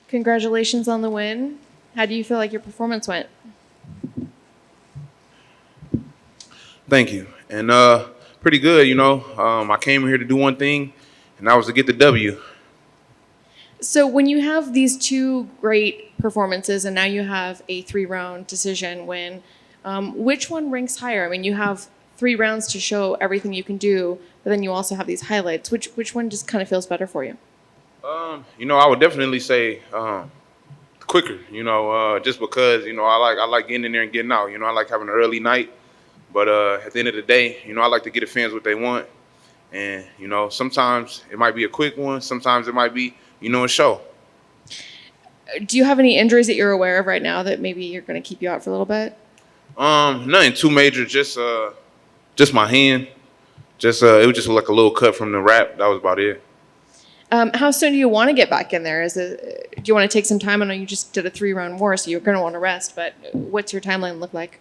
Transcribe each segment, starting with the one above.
Congratulations on the win. How do you feel like your performance went? Thank you. And pretty good, I came here to do one thing, and that was to get the W. So when you have these two great performances and now you have a 3-round decision win, which one ranks higher? I mean, you have 3 rounds to show everything you can do, but then you also have these highlights. Which one just kind of feels better for you? I would definitely say quicker, just because, I like getting in there and getting out. I like having an early night. But at the end of the day, I like to get the fans what they want. And, sometimes it might be a quick one. Sometimes it might be, a show. Do you have any injuries that you're aware of right now that maybe you're going to keep you out for a little bit? Nothing too major. Just my hand. It was just like a little cut from the wrap. That was about it. How soon do you want to get back in there? Do you want to take some time? I know you just did a 3-round war, so you're going to want to rest. But what's your timeline look like?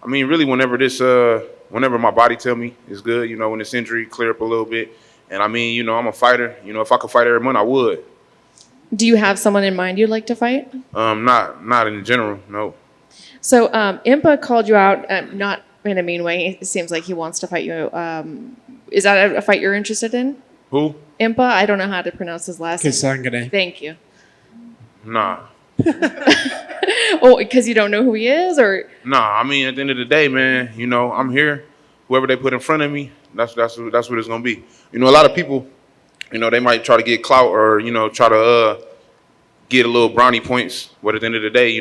I mean, really, whenever my body tell me it's good, when this injury clear up a little bit. And I mean, I'm a fighter. If I could fight every month, I would. Do you have someone in mind you'd like to fight? Not in general, no. So Impa called you out, not in a mean way. It seems like he wants to fight you. Is that a fight you're interested in? Who? Impa? I don't know how to pronounce his last name. Kisangane. Thank you. Nah. Oh, because you don't know who he is, or? Nah, I mean, at the end of the day, man, I'm here. Whoever they put in front of me, that's what it's gonna be. A lot of people, they might try to get clout or try to get a little brownie points. But at the end of the day,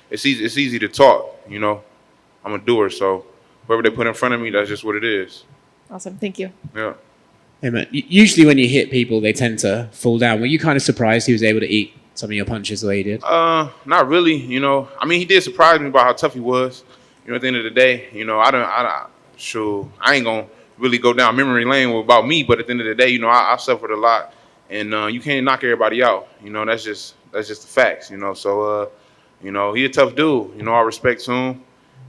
it's easy to talk. I'm a doer, so whoever they put in front of me, that's just what it is. Awesome, thank you. Yeah. Hey, man, usually when you hit people, they tend to fall down. Were you kind of surprised he was able to eat some of your punches the way he did? Not really. I mean, he did surprise me by how tough he was. At the end of the day, I ain't gonna really go down memory lane about me. But at the end of the day, I suffered a lot, and you can't knock everybody out. That's just the facts. So he a tough dude. I respect to him,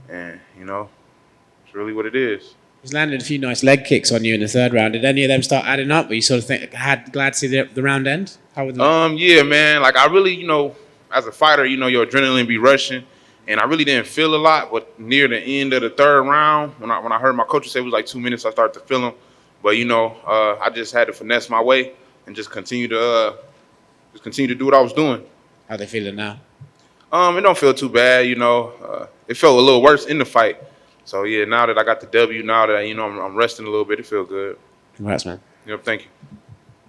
and it's really what it is. He's landed a few nice leg kicks on you in the 3rd round. Did any of them start adding up? Were you sort of glad to see the round end? How would yeah, man. Like I really, as a fighter, your adrenaline be rushing, and I really didn't feel a lot. But near the end of the 3rd round, when I heard my coach say it was like 2 minutes, I started to feel them. But I just had to finesse my way and just continue to do what I was doing. How they feeling now? It don't feel too bad. It felt a little worse in the fight. So yeah, now that I got the W, now that I'm resting a little bit, it feels good. Congrats, man. Yep, thank you.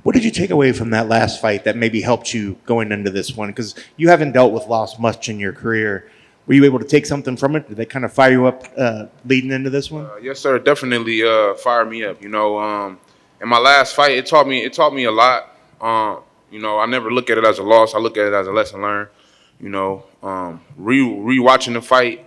What did you take away from that last fight that maybe helped you going into this one? Because you haven't dealt with loss much in your career. Were you able to take something from it? Did they kind of fire you up leading into this one? Yes, sir. Definitely fired me up. In my last fight, it taught me a lot. I never look at it as a loss. I look at it as a lesson learned. Rewatching the fight,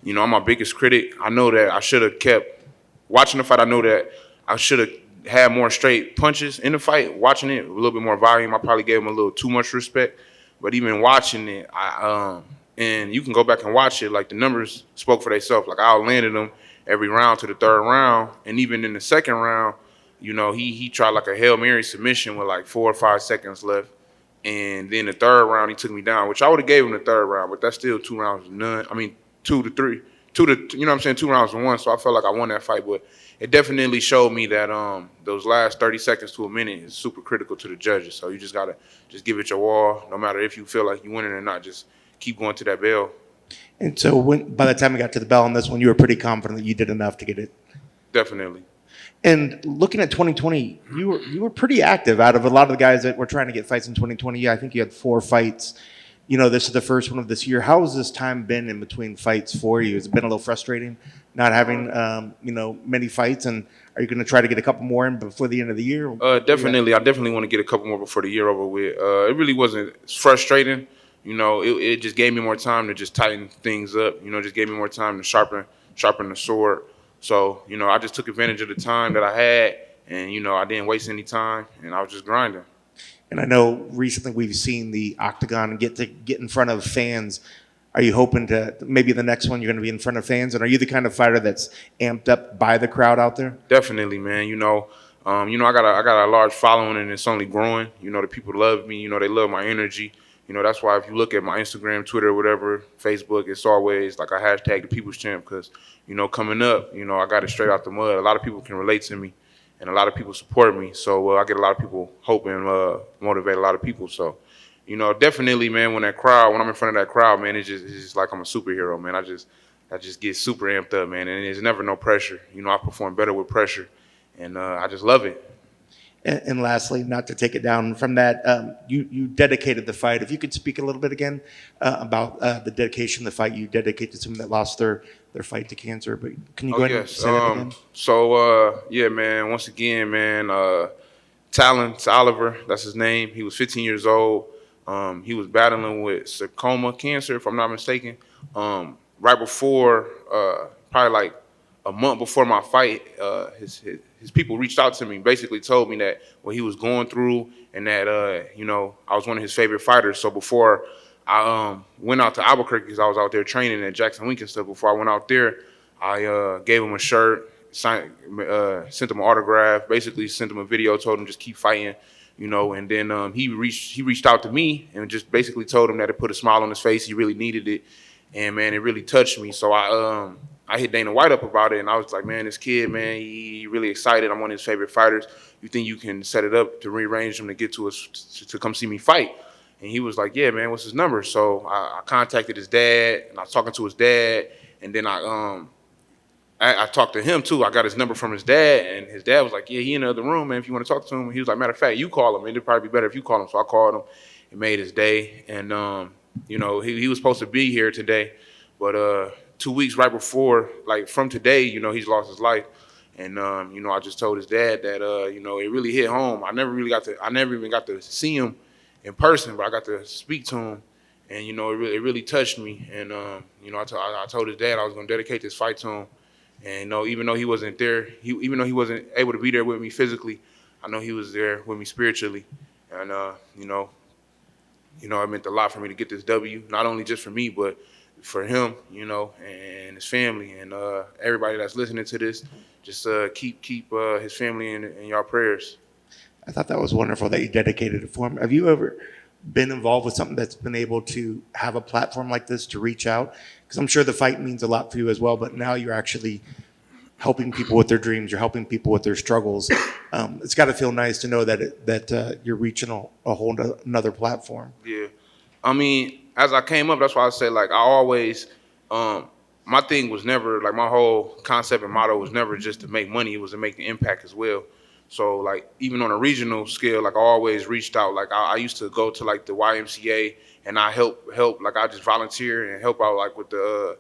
I'm my biggest critic. I know that I should have kept watching the fight. I know that I should have had more straight punches in the fight. Watching it, a little bit more volume. I probably gave him a little too much respect. But even watching it, and you can go back and watch it, like the numbers spoke for themselves. Like I outlanded him every round to the 3rd round. And even in the 2nd round, he tried like a Hail Mary submission with like 4 or 5 seconds left. And then the 3rd round, he took me down, which I would have gave him the 3rd round, but that's still 2 rounds to none. I mean, 2 to 3. 2 rounds to 1. So I felt like I won that fight. But it definitely showed me that those last 30 seconds to a minute is super critical to the judges. So you just got to just give it your all, no matter if you feel like you winning or not. Just keep going to that bell. And so by the time we got to the bell on this one, you were pretty confident that you did enough to get it? Definitely. And looking at 2020, you were pretty active. Out of a lot of the guys that were trying to get fights in 2020, I think you had 4 fights. This is the first one of this year. How has this time been in between fights for you? Has it been a little frustrating not having, many fights? And are you going to try to get a couple more in before the end of the year? Definitely. I definitely want to get a couple more before the year over with. It really wasn't frustrating. It just gave me more time to just tighten things up. Just gave me more time to sharpen the sword. So, I just took advantage of the time that I had, and, I didn't waste any time, and I was just grinding. And I know recently we've seen the Octagon get in front of fans. Are you hoping to maybe the next one you're going to be in front of fans? And are you the kind of fighter that's amped up by the crowd out there? Definitely, man. I got a large following, and it's only growing. The people love me. They love my energy. You know, that's why if you look at my Instagram, Twitter, whatever, Facebook, it's always like I hashtag the People's Champ because, you know, coming up, you know, I got it straight out the mud. A lot of people can relate to me, and a lot of people support me. So I get a lot of people helping motivate a lot of people. So, you know, definitely, man, when I'm in front of that crowd, man, it's just like I'm a superhero, man. I just get super amped up, man, and there's never no pressure. You know, I perform better with pressure, and I just love it. And lastly, not to take it down from that, you dedicated the fight. If you could speak a little bit again about the dedication of the fight you dedicated to someone that lost their fight to cancer. But can you go ahead and say that again? Yeah, man. Once again, man, Talon Oliver, that's his name. He was 15 years old. He was battling with sarcoma cancer, if I'm not mistaken. Right before, probably like a month before my fight, his people reached out to me, basically told me that what he was going through and that, you know, I was one of his favorite fighters. So before I went out to Albuquerque, because I was out there training at Jackson Wink and stuff, before I went out there, I gave him a shirt, sent him an autograph, basically sent him a video, told him just keep fighting, you know, and then he reached out to me and just basically told him that it put a smile on his face. He really needed it. And, man, it really touched me. So I hit Dana White up about it, and I was like, man, this kid, man, he really excited. I'm one of his favorite fighters. You think you can set it up to rearrange him to get to us to come see me fight? And he was like, yeah, man, what's his number? So I contacted his dad, and I was talking to his dad, and then I talked to him too. I got his number from his dad, and his dad was like, yeah, he in the other room, man, if you want to talk to him. He was like, matter of fact, you call him. It'd probably be better if you call him. So I called him. It made his day, and you know, he was supposed to be here today, but 2 weeks right before, like from today, you know, he's lost his life. And, you know, I just told his dad that, you know, it really hit home. I never even got to see him in person, but I got to speak to him. And, you know, it really touched me. And, you know, I told his dad I was going to dedicate this fight to him. And, you know, even though he wasn't there, even though he wasn't able to be there with me physically, I know he was there with me spiritually. And, you know, it meant a lot for me to get this W, not only just for me, but for him, you know, and his family, and everybody that's listening to this. Just keep his family in your prayers. I thought that was wonderful that you dedicated it for him. Have you ever been involved with something that's been able to have a platform like this to reach out? Because I'm sure the fight means a lot for you as well, but now you're actually helping people with their dreams. You're helping people with their struggles. It's got to feel nice to know that you're reaching a whole another platform. Yeah. I mean, as I came up, that's why I said, like, I always, my thing was never, like, my whole concept and motto was never just to make money. It was to make the impact as well. So, like, even on a regional scale, like, I always reached out. Like, I used to go to, like, the YMCA, and I help, like, I just volunteer and help out, like, with the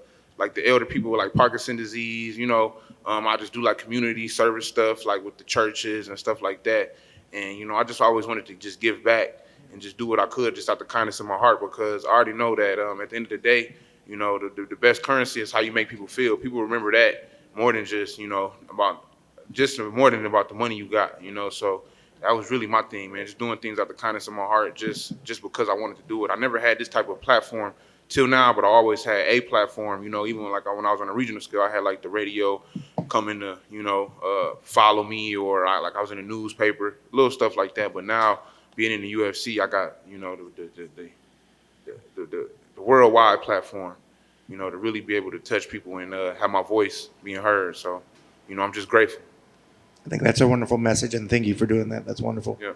elder people with, like, Parkinson's disease, you know. I just do, like, community service stuff, like, with the churches and stuff like that. And, you know, I just always wanted to just give back and just do what I could just out the kindness of my heart, because I already know that at the end of the day, you know, the best currency is how you make people feel. People remember that more than just, you know, more than about the money you got, you know. So that was really my thing, man, just doing things out the kindness of my heart just because I wanted to do it. I never had this type of platform till now, but I always had a platform, you know. Even like when I was on a regional scale, I had like the radio come in to, you know, follow me, or I was in a newspaper, little stuff like that. But now, being in the UFC, I got, you know, the worldwide platform, you know, to really be able to touch people and have my voice being heard. So, you know, I'm just grateful. I think that's a wonderful message, and thank you for doing that. That's wonderful. Yeah.